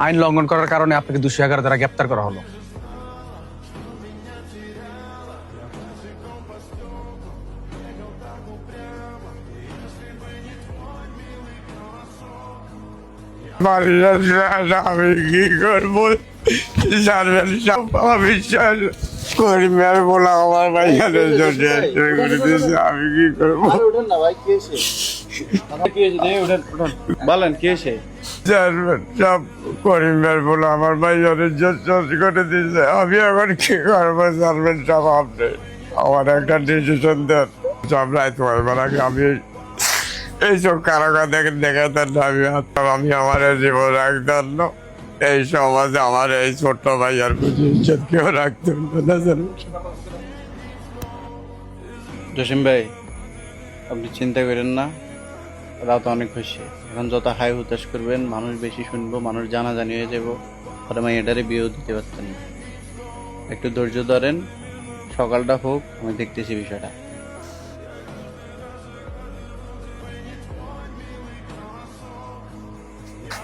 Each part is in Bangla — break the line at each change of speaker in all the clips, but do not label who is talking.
আইন লঙ্ঘন করার কারণে আপনাকে 211 দ্বারা গ্রেপ্তার করা হলো।
আমি কি করবো জানবেন সব আমার বিশ্বাস করি মেয়ে বলা আমার ভাইয়াদের জন্য আমি কি করবো
বলেন কি হয়েছে?
জানবেন সব করিমের বলে আমার ভাইয়াদের জন্য করে দিয়েছে। আমি এখন কি করবো জানবেন সব আপনি আমার একটা ডিসিশন দেন। সব রাইত হইবার আগে আমি এইসব কারাগার দেখাতেন না। আমি আমার জীবন রাখতেন না। এই সমাজে আমার এই ছোট্ট ভাইয়ার প্রতি ইজ্জত কেউ রাখতেন না।
জসিম ভাই, আপনি চিন্তা করেন না, রাত অনেক খুশি। এখন যত হাই হুতাশ করবেন মানুষ বেশি শুনবো, মানুষ জানাজানি হয়ে যাবো, পরে এটারে বিয়েও দিতে পারতেন না। একটু ধৈর্য ধরেন, সকালটা হোক, আমি দেখতেছি বিষয়টা।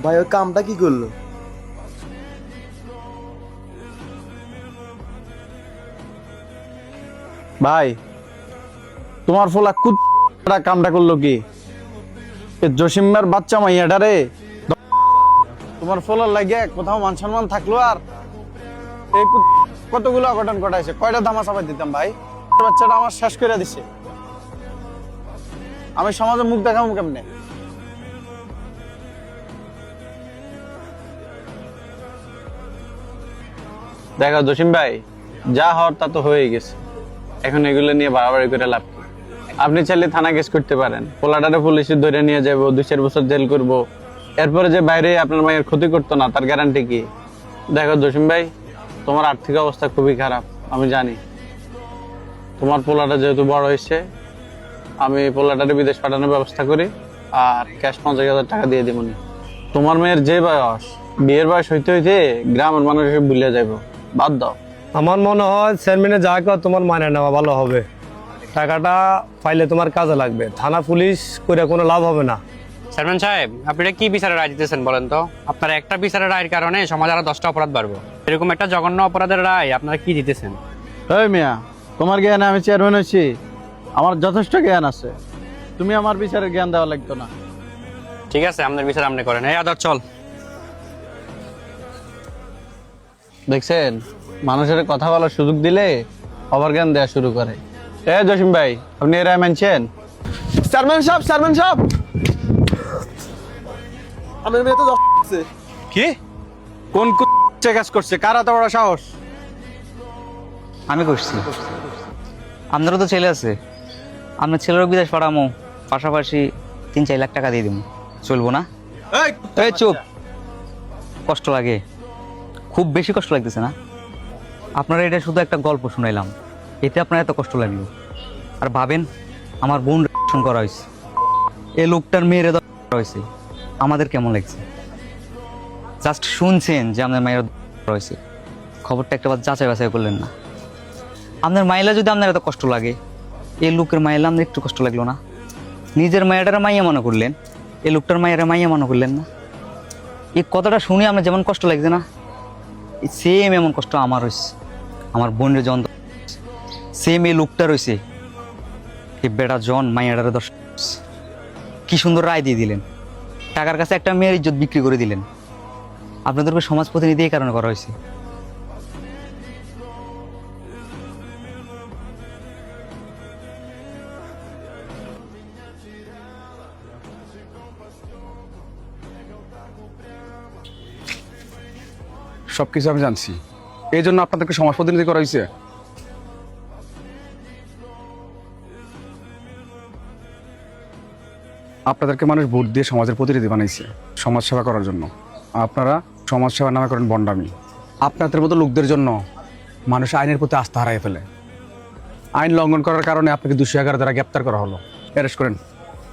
ভাই ওই কামটা কি করলো?
ভাই তোমার ফোলা কুত্তা কামটা করলো কি? জসিমের বাচ্চা মাইয়াটারে তোমার ফোলার লাগে কোথাও মান সম্মান থাকলো? আর এই কতগুলো অঘটন ঘটাইছে, কয়টা ধামা চাপাই দিতাম ভাই। বাচ্চাটা আমার শেষ করে দিছে। আমি সমাজে মুখ দেখাবো কেমনে? দেখো জসিম ভাই, যা হওয়ার তা তো হয়ে গেছে। এখন এগুলো নিয়ে বাড়াবাড়ি করে লাভ কি? আপনি চাইলে থানা কেস করতে পারেন, পোলাটারে পুলিশে ধরে নিয়ে যাবো, 2-4 বছর জেল করবো। এরপরে যে বাইরে আপনার মায়ের ক্ষতি করতো না, তার গ্যারান্টি কি? দেখো জসিম ভাই, তোমার আর্থিক অবস্থা খুবই খারাপ, আমি জানি। তোমার পোলাটা যেহেতু বড় হয়েছে, আমি পোলাটারে বিদেশ পাঠানোর ব্যবস্থা করি, আর ক্যাশ 50,000 টাকা দিয়ে দিব। তোমার মেয়ের যে বয়স, বিয়ের বয়স হইতে হইতে গ্রামের মানুষ ভুলে যাবো, বাদ দাও।
আমার মনে হয় চেয়ারম্যানে যা কর তোমার মানে নেওয়া ভালো হবে। টাকাটা পাইলে তোমার কাজে লাগবে, থানা পুলিশ করে কোনো লাভ হবে না।
চেয়ারম্যান সাহেব, আপনি এটা কি বিচারের রায় দিতেছেন বলেন তো? আপনার একটা বিচারের রায়ের কারণে সমাজ আরো 10টা অপরাধ বাড়বো। এরকম একটা জঘন্য অপরাধের রায় আপনারা কি দিতেছেন?
এই মিয়া, তোমার জ্ঞানে আমি চেয়ারম্যান হয়েছি? আমার যথেষ্ট জ্ঞান আছে, তুমি আমার বিচারের জ্ঞান দেওয়া লাগতো না।
ঠিক আছে, আপনার বিচার আপনি করেন। এই আদর চল।
দেখছেন, মানুষের কথা বলার সুযোগ দিলে অবজ্ঞান দেওয়া শুরু করে। জসিম ভাই, আপনি এর রায় মানছেন?
চেয়ারম্যান সাহেব আমার মেয়ে তো
কি? কোন কাজ করছে? কার এত বড় সাহস?
আমি করছি। আপনারও তো ছেলে আছে, আপনার ছেলেরও বিদেশ পাঠামো, পাশাপাশি 3-4 লাখ টাকা দিয়ে দিব, চলবো না? এই চুপ। কষ্ট লাগে, খুব বেশি কষ্ট লাগতেছে না? আপনারা এটা শুধু একটা গল্প শুনাইলাম, এতে আপনার এত কষ্ট লাগলো? আর ভাবেন, আমার বোন রেশন করা হয়েছে, এই লোকটার মেয়ের করা হয়েছে, আমাদের কেমন লাগছে? জাস্ট শুনছেন যে আপনার মায়ের হয়েছে, খবরটা একটা বার যাচাই বাছাই করলেন না? আপনার মাইলা যদি আপনার এত কষ্ট লাগে, এই লোকের মাইলা আপনার একটু কষ্ট লাগলো না? নিজের মায়েরা মাইয়া মনে করলেন, এই লোকটার মায়েরা মাইয়া মনে করলেন না? এই কথাটা শুনে আপনার যেমন কষ্ট লাগছে না, সেম এমন কষ্ট আমার হয়েছে, আমার বোনের জন সেম এই লোকটা রয়েছে। এই বেটা জন মাইয়াটারে কি সুন্দর রায় দিয়ে দিলেন, টাকার কাছে একটা মেয়ের ইজ্জত বিক্রি করে দিলেন। আপনাদেরকে সমাজ প্রতিনিধি এই কারণে করা হয়েছে।
সবকিছু আমি জানছি, এই জন্য আপনাদেরকে সমাজ প্রতিনিধি করা হয়েছে। আপনাদেরকে মানুষ ভোট দিয়ে সমাজের প্রতিনিধি বানাইছে সমাজ সেবা করার জন্য। আপনারা সমাজ সেবার নামে করেন বন্ডামি। আপনাদের মতো লোকদের জন্য মানুষ আইনের প্রতি আস্থা হারাই ফেলে। আইন লঙ্ঘন করার কারণে আপনাকে 211 দ্বারা গ্রেপ্তার করা হলো। অ্যারেস্ট করেন।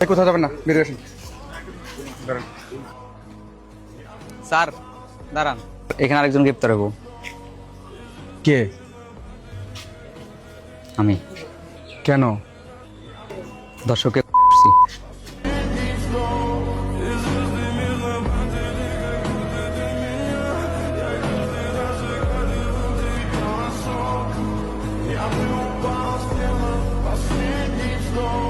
কোথাও যাবেন না, বেরিয়ে আসেন।
স্যার দাঁড়ান, এখানে আরেকজন গ্রেপ্তার হবো।
কে?
আমি।
কেন?
দর্শকের
go.